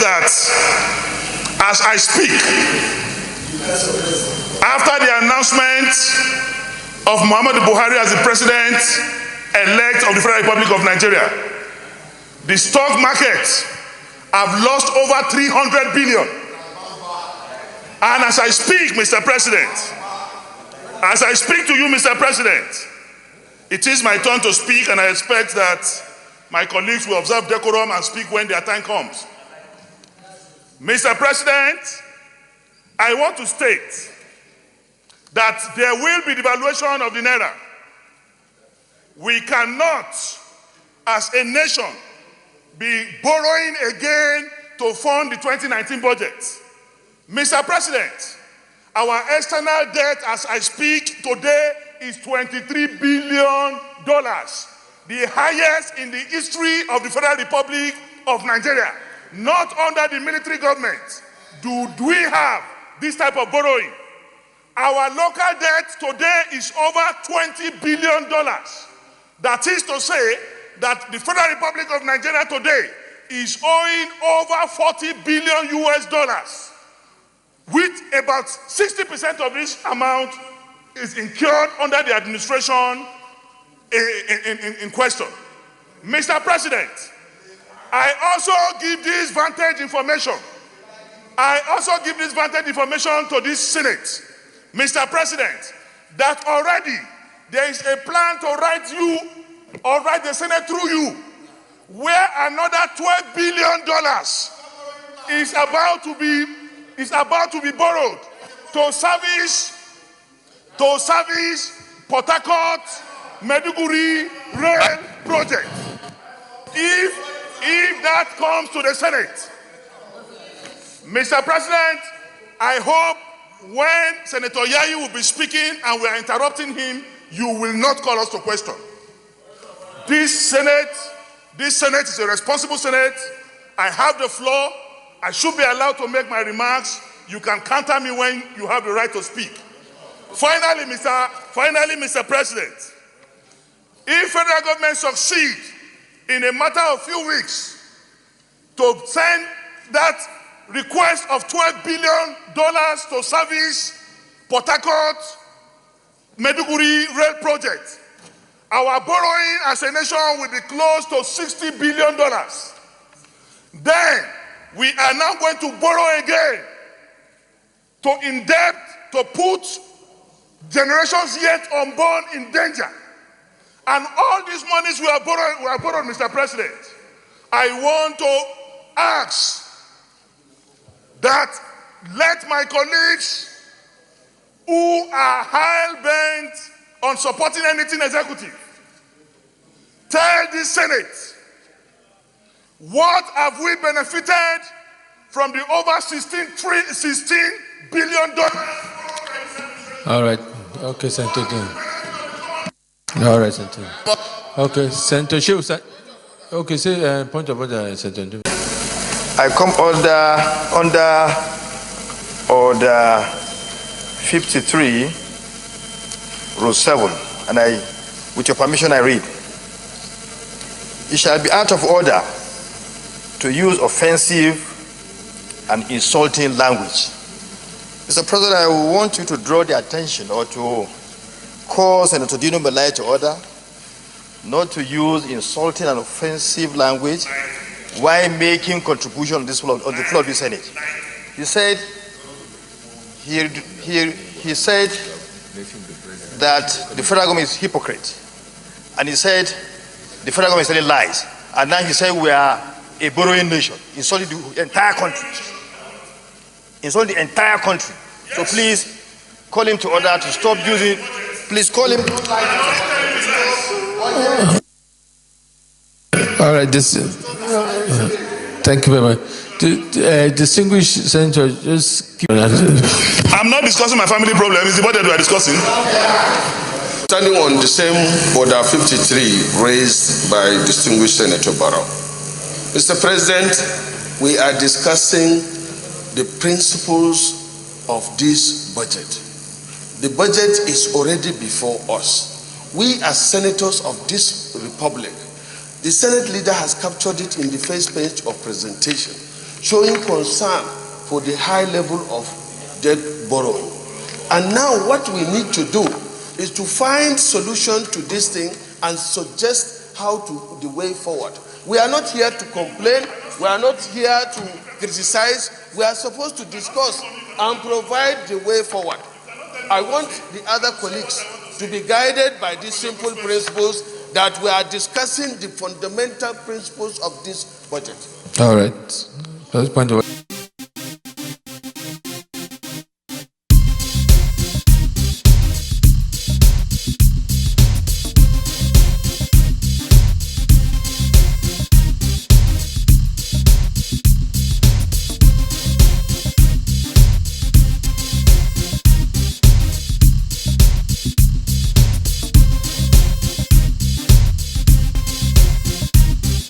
that as I speak, after the announcement of Muhammadu Buhari as the president-elect of the Federal Republic of Nigeria, the stock market have lost over 300 billion. And as I speak, Mr. President, as I speak to you, Mr. President, it is my turn to speak, and I expect that my colleagues will observe decorum and speak when their time comes. Mr. President, I want to state that there will be devaluation of the Naira. We cannot, as a nation, be borrowing again to fund the 2019 budget. Mr. President, our external debt as I speak today is $23 billion, the highest in the history of the Federal Republic of Nigeria. Not under the military government do we have this type of borrowing. Our local debt today is over $20 billion. That is to say that the Federal Republic of Nigeria today is owing over $40 billion US, with about 60% of this amount is incurred under the administration in question. Mr. President, I also give this vantage information. To this Senate, Mr. President, that already there is a plan to write the Senate through you, where another $12 billion is about to be borrowed to service Port Harcourt Maiduguri rail project. If that comes to the Senate, Mr. President, I hope when Senator Yayi will be speaking and we are interrupting him, you will not call us to question. This Senate is a responsible Senate. I have the floor. I should be allowed to make my remarks. You can counter me when you have the right to speak. Finally, Mr. President, if federal government succeed in a matter of few weeks to send that request of $12 billion to service Port Harcourt Maiduguri rail project, our borrowing as a nation will be close to $60 billion. Then we are now going to borrow again to in-depth to put generations yet unborn in danger. And all these monies we are borrowed, Mr. President. I want to ask that let my colleagues who are hell-bent on supporting anything executive tell the Senate, what have we benefited from the over $16 billion? All right. Okay, Senator. All right, Senator. Okay, Senator Shiu. Okay, say point of order, Senator. I come under order 53, rule 7, and with your permission, I read. It shall be out of order to use offensive and insulting language. Mr. President, I want you to draw the attention or to call Senator Dino to order not to use insulting and offensive language while making contribution on the floor of the Senate. He said that the federal government is hypocrite, and he said the federal government is telling lies, and now he said we are a borrowing nation, insulting the entire country. Insulting the entire country. So please call him to order to stop using. Please call him. All right. Thank you very much. Distinguished Senator, just keep. I'm not discussing my family problem. It's the budget we are discussing. Standing on the same order 53 raised by distinguished Senator Barrow. Mr. President, we are discussing the principles of this budget. The budget is already before us. We as senators of this republic, the Senate leader has captured it in the first page of presentation. showing concern for the high level of debt borrowing. And now what we need to do is to find solution to this thing and suggest how to the way forward. We are not here to complain. We are not here to criticize. We are supposed to discuss and provide the way forward. I want the other colleagues to be guided by these simple principles that we are discussing the fundamental principles of this budget. All right. That's point of